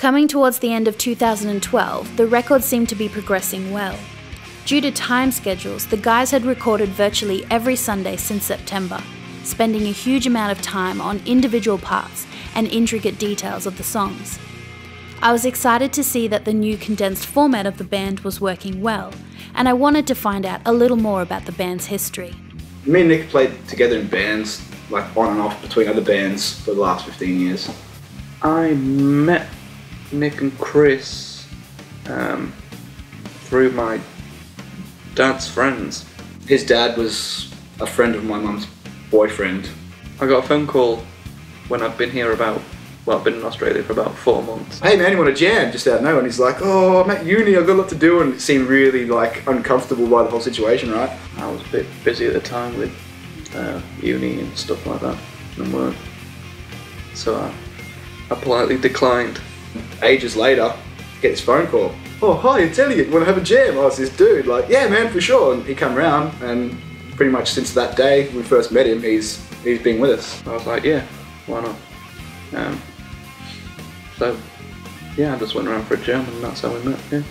Coming towards the end of 2012, the record seemed to be progressing well. Due to time schedules, the guys had recorded virtually every Sunday since September, spending a huge amount of time on individual parts and intricate details of the songs. I was excited to see that the new condensed format of the band was working well, and I wanted to find out a little more about the band's history. Me and Nick played together in bands, like on and off between other bands for the last 15 years. I met Nick and Chris through my dad's friends. His dad was a friend of my mum's boyfriend. I got a phone call when I'd been here I've been in Australia for about 4 months. Hey man, you want to jam? Just out of nowhere. And he's like, oh, I'm at uni, I've got a lot to do, and seemed really like uncomfortable by the whole situation, right? I was a bit busy at the time with uni and stuff like that, and work. So I politely declined. Ages later, get this phone call. Oh, hi, it's Elliot, want to have a jam? I was this dude, like, yeah man, for sure. And he come round, and pretty much since that day we first met him, he's been with us. I was like, yeah, why not? So, yeah, I just went around for a jam and that's how we met, yeah.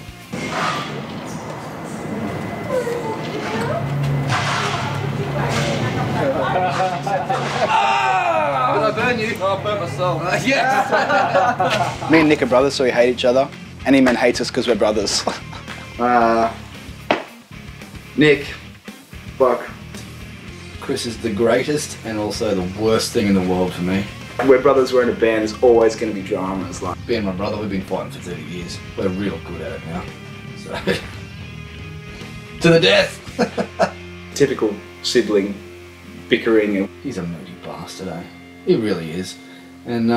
Did I burn you? Oh, I burnt myself. Yes! Me and Nick are brothers, so we hate each other. And E-Man hates us because we're brothers. Nick, fuck. Chris is the greatest and also the worst thing in the world for me. We're brothers, we're in a band, there's always going to be dramas. Like, Me and my brother, we've been fighting for 30 years. We're real good at it now. So, to the death! typical sibling bickering. He's a moody bastard, eh? He really is. And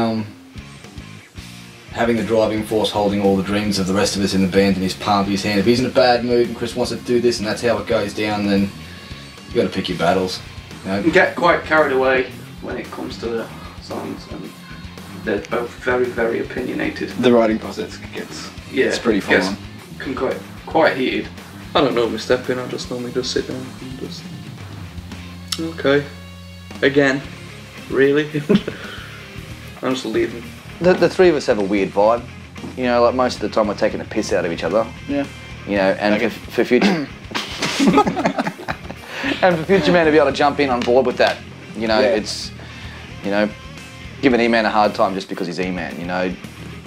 having the driving force holding all the dreams of the rest of us in the band in his palm of his hand. If he's in a bad mood and Chris wants to do this and that's how it goes down, then you got to pick your battles. You know? You get quite carried away when it comes to the songs, and they're both very, very opinionated. The writing process it's pretty full on. Can quite heated. I don't normally step in, I just normally just sit down and just... Okay. Again. Really? I'm just leaving. The three of us have a weird vibe. You know, like most of the time we're taking the piss out of each other. Yeah. You know, and for future... and for Futureman to be able to jump in on board with that, you know, it's, you know, giving E-Man a hard time just because he's E-Man, you know.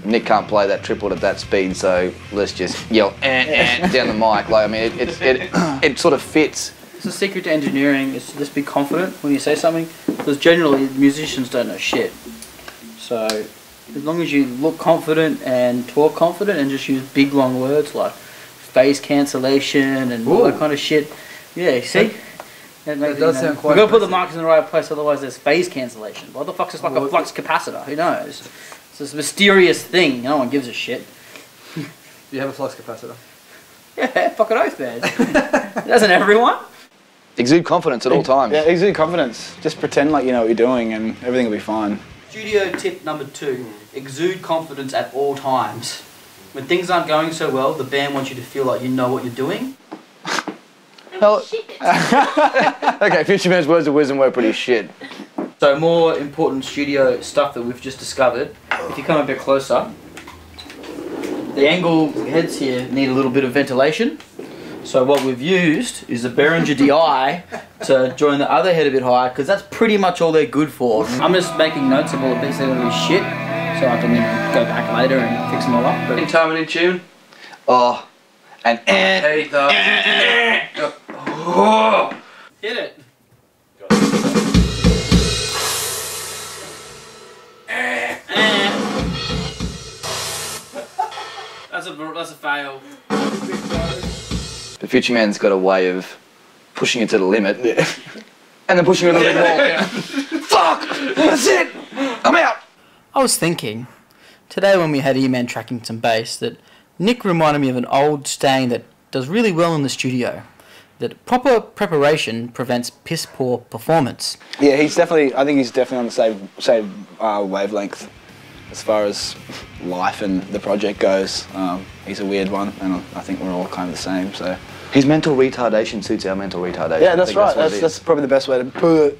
Nick can't play that triplet at that speed, so let's just yell down the mic. Like, I mean, it sort of fits. It's the secret to engineering, is to just be confident when you say something, because generally musicians don't know shit. So as long as you look confident and talk confident and just use big long words like phase cancellation and all that kind of shit, yeah, you see? That does sound quite We've got to put the markers in the right place, otherwise there's phase cancellation. What the fuck's just like a flux capacitor? Who knows? It's this mysterious thing, no one gives a shit. Do you have a flux capacitor? Yeah, fucking oath, man. Doesn't everyone? Exude confidence at all times. Yeah, exude confidence. Just pretend like you know what you're doing and everything will be fine. Studio tip number 2, exude confidence at all times. When things aren't going so well, the band wants you to feel like you know what you're doing. Okay, Futureman's Words of Wisdom were pretty shit. So more important studio stuff that we've just discovered. If you come a bit closer, the angle heads here need a little bit of ventilation. So what we've used is a Behringer DI to join the other head a bit higher, because that's pretty much all they're good for. I'm just making notes of all the bits that are going to be shit, so I can go back later and fix them all up. But in time and in tune. Oh, and Hey, the... hit it. That's a fail. the Futureman's got a way of pushing it to the limit, and then pushing it a little bit more. Fuck! That's it! I'm out! I was thinking, today when we had E-Man tracking some bass, that Nick reminded me of an old saying that does really well in the studio. That proper preparation prevents piss-poor performance. Yeah, he's definitely. I think he's definitely on the same wavelength as far as life and the project goes. He's a weird one, and I think we're all kind of the same. So his mental retardation suits our mental retardation. Yeah, that's right. That's probably the best way to put it.